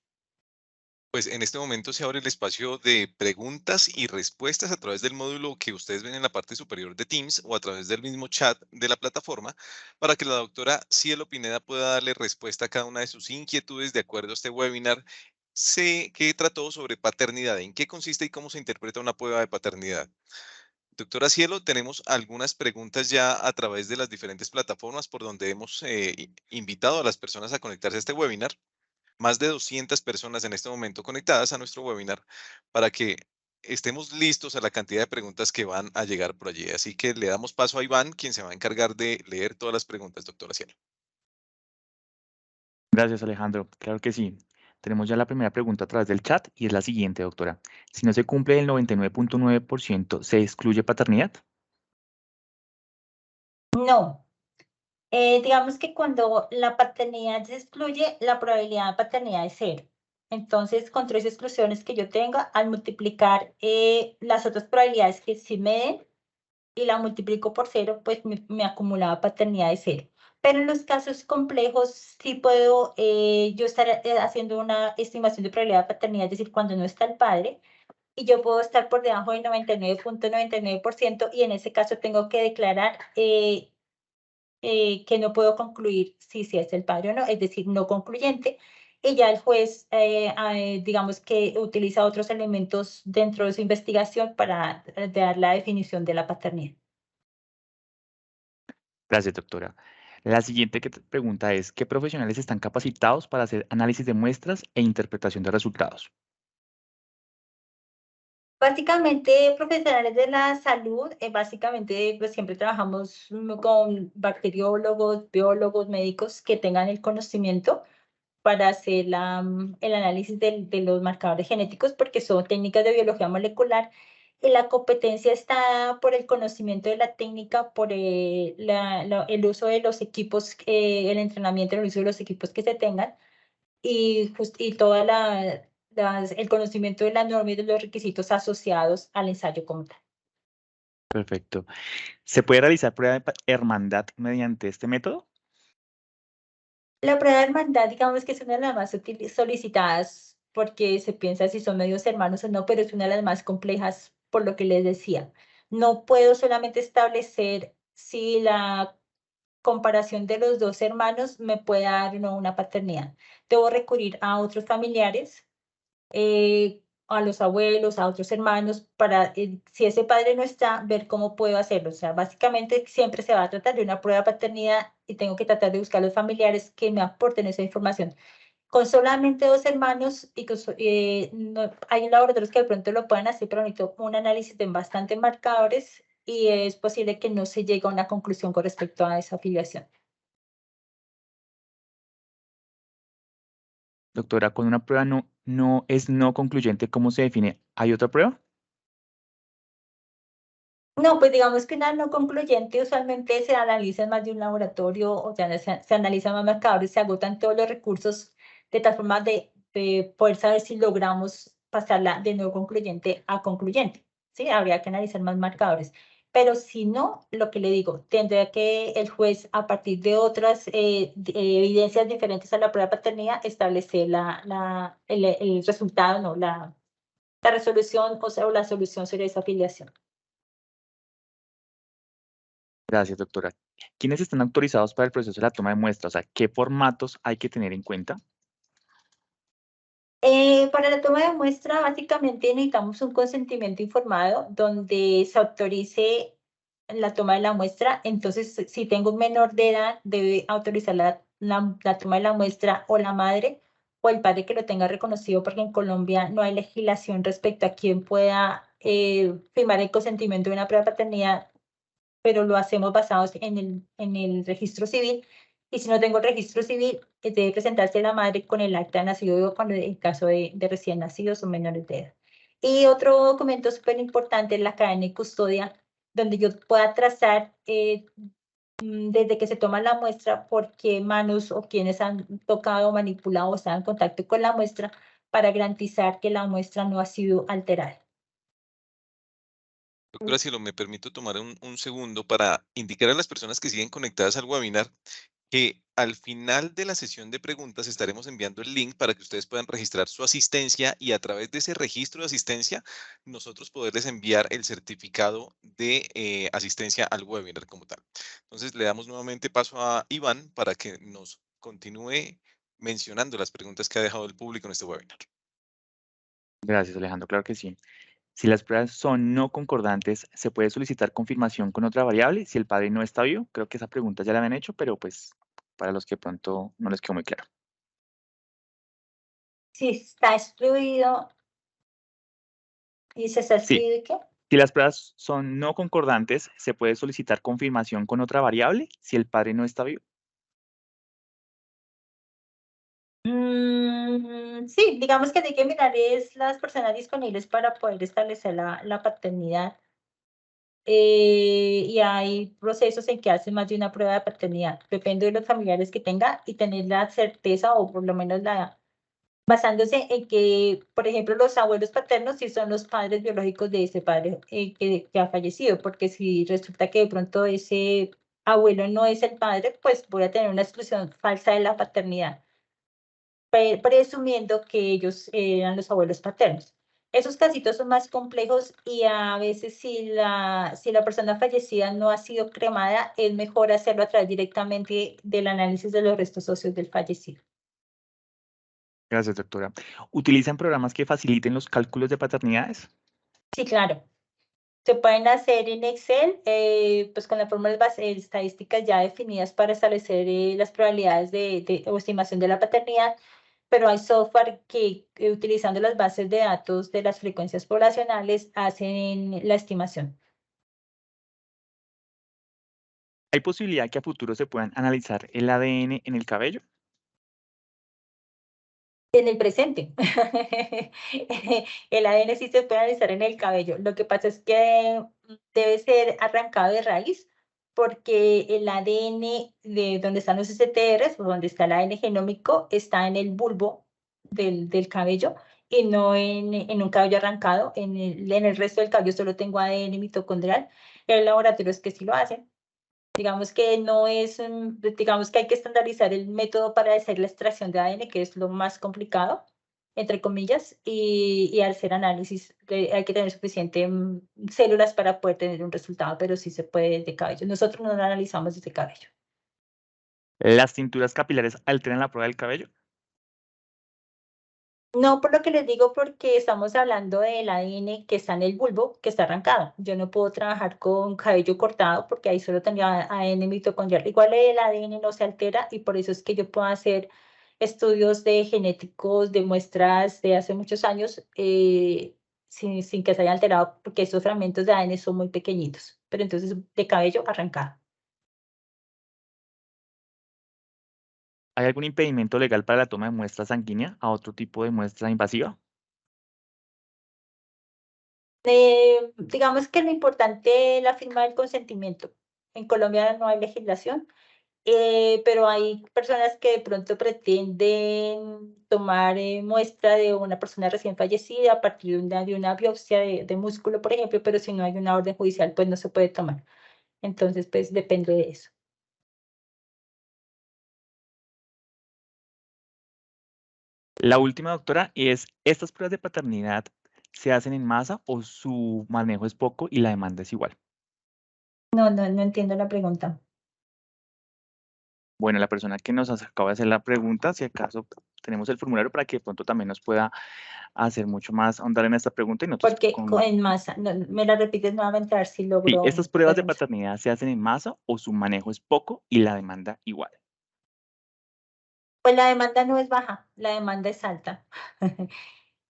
Pues en este momento se abre el espacio de preguntas y respuestas a través del módulo que ustedes ven en la parte superior de Teams o a través del mismo chat de la plataforma para que la doctora Cielo Pineda pueda darle respuesta a cada una de sus inquietudes de acuerdo a este webinar que trató sobre paternidad, en qué consiste y cómo se interpreta una prueba de paternidad. Doctora Cielo, tenemos algunas preguntas ya a través de las diferentes plataformas por donde hemos invitado a las personas a conectarse a este webinar. Más de 200 personas en este momento conectadas a nuestro webinar para que estemos listos a la cantidad de preguntas que van a llegar por allí. Así que le damos paso a Iván, quien se va a encargar de leer todas las preguntas, doctora Cielo. Gracias, Alejandro. Claro que sí. Tenemos ya la primera pregunta a través del chat y es la siguiente, doctora. Si no se cumple el 99.9%, ¿se excluye paternidad? No, digamos que cuando la paternidad se excluye, la probabilidad de paternidad es cero. Entonces, con 3 exclusiones que yo tenga, al multiplicar las otras probabilidades que sí me den y la multiplico por cero, pues mi acumulada paternidad es cero. Pero en los casos complejos sí puedo yo estar haciendo una estimación de probabilidad de paternidad, es decir, cuando no está el padre, y yo puedo estar por debajo del 99.99%, y en ese caso tengo que declarar que no puedo concluir si es el padre o no, es decir, no concluyente, y ya el juez, digamos que utiliza otros elementos dentro de su investigación para dar la definición de la paternidad. Gracias, doctora. La siguiente pregunta es, ¿qué profesionales están capacitados para hacer análisis de muestras e interpretación de resultados? Básicamente, profesionales de la salud, básicamente pues siempre trabajamos con bacteriólogos, biólogos, médicos que tengan el conocimiento para hacer el análisis de los marcadores genéticos, porque son técnicas de biología molecular, y la competencia está por el conocimiento de la técnica, por el uso de los equipos, el entrenamiento, el uso de los equipos que se tengan, y toda el conocimiento de la norma y de los requisitos asociados al ensayo como tal. Perfecto. ¿Se puede realizar prueba de hermandad mediante este método? La prueba de hermandad, digamos que es una de las más solicitadas, porque se piensa si son medios hermanos o no, pero es una de las más complejas por lo que les decía. No puedo solamente establecer si la comparación de los 2 hermanos me puede dar o no una paternidad. Debo recurrir a otros familiares, a los abuelos, a otros hermanos, para, si ese padre no está, ver cómo puedo hacerlo. O sea, básicamente siempre se va a tratar de una prueba de paternidad y tengo que tratar de buscar los familiares que me aporten esa información. Con solamente 2 hermanos, y hay laboratorios que de pronto lo puedan hacer, pero necesito un análisis de bastantes marcadores y es posible que no se llegue a una conclusión con respecto a esa afiliación. Doctora, con una prueba no es no concluyente, ¿cómo se define? ¿Hay otra prueba? No, pues digamos que una no concluyente usualmente se analiza en más de un laboratorio, o sea, se analizan más marcadores, se agotan todos los recursos de tal forma de poder saber si logramos pasarla de no concluyente a concluyente. Sí, habría que analizar más marcadores. Pero si no, lo que le digo, tendría que el juez, a partir de otras evidencias diferentes a la prueba de paternidad, establecer el resultado, no, la resolución, o sea, o la solución sobre esa afiliación. Gracias, doctora. ¿Quiénes están autorizados para el proceso de la toma de muestra? O sea, ¿qué formatos hay que tener en cuenta? Para la toma de muestra, básicamente necesitamos un consentimiento informado donde se autorice la toma de la muestra. Entonces, si tengo un menor de edad, debe autorizar la toma de la muestra o la madre o el padre que lo tenga reconocido, porque en Colombia no hay legislación respecto a quién pueda firmar el consentimiento de una prueba de paternidad, pero lo hacemos basados en el registro civil. Y si no tengo el registro civil, debe presentarse la madre con el acta de nacido cuando en caso de recién nacidos o menores de edad. Y otro documento súper importante es la cadena de custodia, donde yo pueda trazar desde que se toma la muestra por qué manos o quienes han tocado, manipulado o están en contacto con la muestra para garantizar que la muestra no ha sido alterada. Doctora, si lo me permito tomar un segundo para indicar a las personas que siguen conectadas al webinar que al final de la sesión de preguntas estaremos enviando el link para que ustedes puedan registrar su asistencia y a través de ese registro de asistencia nosotros poderles enviar el certificado de asistencia al webinar como tal. Entonces le damos nuevamente paso a Iván para que nos continúe mencionando las preguntas que ha dejado el público en este webinar. Gracias, Alejandro. Claro que sí. Si las pruebas son no concordantes, ¿se puede solicitar confirmación con otra variable si el padre no está vivo? Creo que esa pregunta ya la habían hecho, pero pues para los que pronto no les quedó muy claro. Si está excluido y se está Sí, excluido, ¿qué? si las pruebas son no concordantes, ¿se puede solicitar confirmación con otra variable si el padre no está vivo? Sí, digamos que hay que mirar es las personas disponibles para poder establecer la paternidad. Y hay procesos en que hacen más de una prueba de paternidad. Depende de los familiares que tenga y tener la certeza o por lo menos basándose en que, por ejemplo, los abuelos paternos sí son los padres biológicos de ese padre que ha fallecido, porque si resulta que de pronto ese abuelo no es el padre, pues voy a tener una exclusión falsa de la paternidad, presumiendo que ellos eran los abuelos paternos. Esos casitos son más complejos y a veces si la persona fallecida no ha sido cremada, es mejor hacerlo a través directamente del análisis de los restos óseos del fallecido. Gracias, doctora. ¿Utilizan programas que faciliten los cálculos de paternidades? Sí, claro. Se pueden hacer en Excel, pues con las fórmulas estadísticas ya definidas para establecer las probabilidades o estimación de la paternidad, pero hay software que utilizando las bases de datos de las frecuencias poblacionales hacen la estimación. ¿Hay posibilidad que a futuro se puedan analizar el ADN en el cabello? En el presente. El ADN sí se puede analizar en el cabello. Lo que pasa es que debe ser arrancado de raíz, porque el ADN de donde están los STRs, o donde está el ADN genómico, está en el bulbo del cabello y no en un cabello arrancado. En el resto del cabello solo tengo ADN mitocondrial. Hay laboratorios que sí lo hacen. Digamos que no es, digamos que hay que estandarizar el método para hacer la extracción de ADN, que es lo más complicado, entre comillas, y al hacer análisis hay que tener suficiente células para poder tener un resultado, pero sí se puede de cabello. Nosotros no lo analizamos desde cabello. ¿Las tinturas capilares alteran la prueba del cabello? No, por lo que les digo, porque estamos hablando del ADN que está en el bulbo, que está arrancado. Yo no puedo trabajar con cabello cortado porque ahí solo tendría ADN mitocondrial. Igual el ADN no se altera y por eso es que yo puedo hacer estudios de genéticos de muestras de hace muchos años sin que se haya alterado, porque esos fragmentos de ADN son muy pequeñitos. Pero entonces de cabello arrancado. ¿Hay algún impedimento legal para la toma de muestra sanguínea a otro tipo de muestra invasiva? Digamos que lo importante es la firma del consentimiento. En Colombia no hay legislación. Pero hay personas que de pronto pretenden tomar muestra de una persona recién fallecida a partir de una biopsia de músculo, por ejemplo, pero si no hay una orden judicial, pues no se puede tomar. Entonces, pues depende de eso. La última, doctora, es, ¿estas pruebas de paternidad se hacen en masa o su manejo es poco y la demanda es igual? No entiendo la pregunta. Bueno, la persona que nos acaba de hacer la pregunta, si acaso tenemos el formulario para que de pronto también nos pueda hacer mucho más ahondar en esta pregunta y nosotros Porque en masa, me la repites nuevamente a ver si Sí, logro ¿estas pruebas de preguntar. paternidad se hacen en masa o su manejo es poco y la demanda igual? Pues la demanda no es baja, la demanda es alta.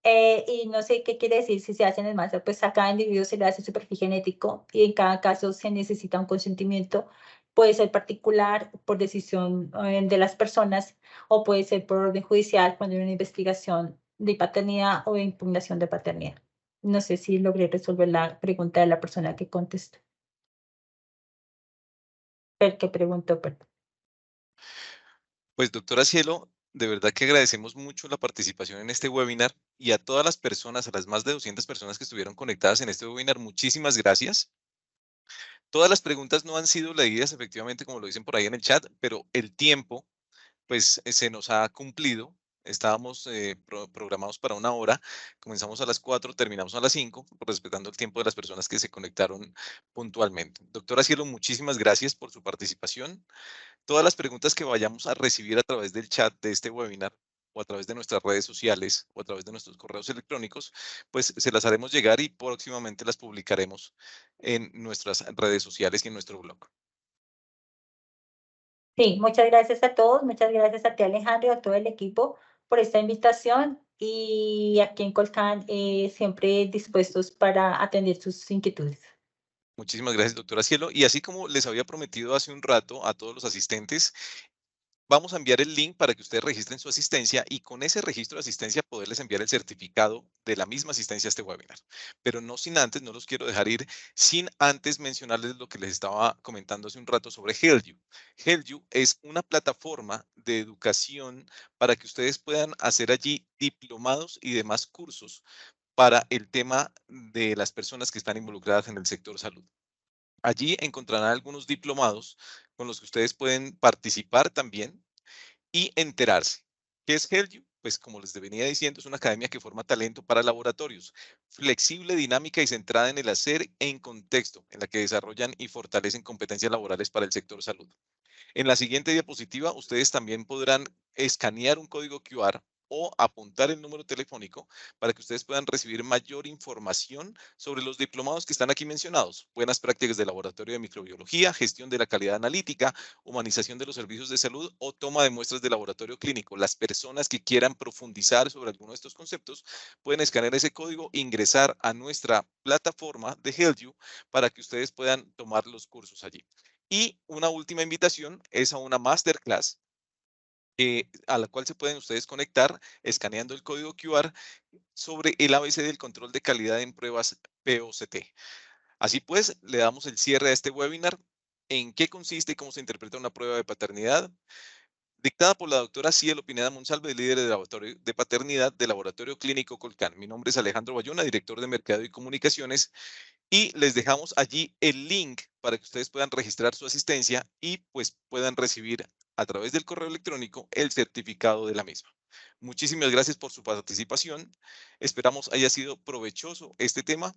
Y no sé qué quiere decir si se hacen en masa, pues a cada individuo se le hace su perfil genético y en cada caso se necesita un consentimiento. Puede ser particular por decisión de las personas o puede ser por orden judicial cuando hay una investigación de paternidad o de impugnación de paternidad. No sé si logré resolver la pregunta de la persona que contestó. El que preguntó, perdón. Pues doctora Cielo, de verdad que agradecemos mucho la participación en este webinar y a todas las personas, a las más de 200 personas que estuvieron conectadas en este webinar, muchísimas gracias. Todas las preguntas no han sido leídas efectivamente como lo dicen por ahí en el chat, pero el tiempo pues se nos ha cumplido. Estábamos programados para 1 hora, comenzamos a las 4, terminamos a las 5, respetando el tiempo de las personas que se conectaron puntualmente. Doctora Cielo, muchísimas gracias por su participación. Todas las preguntas que vayamos a recibir a través del chat de este webinar o a través de nuestras redes sociales o a través de nuestros correos electrónicos, pues se las haremos llegar y próximamente las publicaremos en nuestras redes sociales y en nuestro blog. Sí, muchas gracias a todos, muchas gracias a ti Alejandro y a todo el equipo por esta invitación y aquí en Colcan siempre dispuestos para atender sus inquietudes. Muchísimas gracias, doctora Cielo. Y así como les había prometido hace un rato a todos los asistentes, vamos a enviar el link para que ustedes registren su asistencia y con ese registro de asistencia poderles enviar el certificado de la misma asistencia a este webinar. Pero no sin antes, no los quiero dejar ir sin antes mencionarles lo que les estaba comentando hace un rato sobre HealthU. HealthU es una plataforma de educación para que ustedes puedan hacer allí diplomados y demás cursos para el tema de las personas que están involucradas en el sector salud. Allí encontrarán algunos diplomados con los que ustedes pueden participar también y enterarse. ¿Qué es HealthU? Pues como les venía diciendo, es una academia que forma talento para laboratorios, flexible, dinámica y centrada en el hacer en contexto, en la que desarrollan y fortalecen competencias laborales para el sector salud. En la siguiente diapositiva, ustedes también podrán escanear un código QR o apuntar el número telefónico para que ustedes puedan recibir mayor información sobre los diplomados que están aquí mencionados. Buenas prácticas de laboratorio de microbiología, gestión de la calidad analítica, humanización de los servicios de salud o toma de muestras de laboratorio clínico. Las personas que quieran profundizar sobre alguno de estos conceptos pueden escanear ese código e ingresar a nuestra plataforma de HealthU para que ustedes puedan tomar los cursos allí. Y una última invitación es a una masterclass a la cual se pueden ustedes conectar escaneando el código QR sobre el ABC del control de calidad en pruebas POCT. Así pues, le damos el cierre a este webinar. ¿En qué consiste y cómo se interpreta una prueba de paternidad? Dictada por la doctora Cielo Pineda Monsalve, líder de laboratorio de paternidad del Laboratorio Clínico Colcan. Mi nombre es Alejandro Bayona, director de Mercado y Comunicaciones, y les dejamos allí el link para que ustedes puedan registrar su asistencia y pues puedan recibir a través del correo electrónico el certificado de la misma. Muchísimas gracias por su participación. Esperamos haya sido provechoso este tema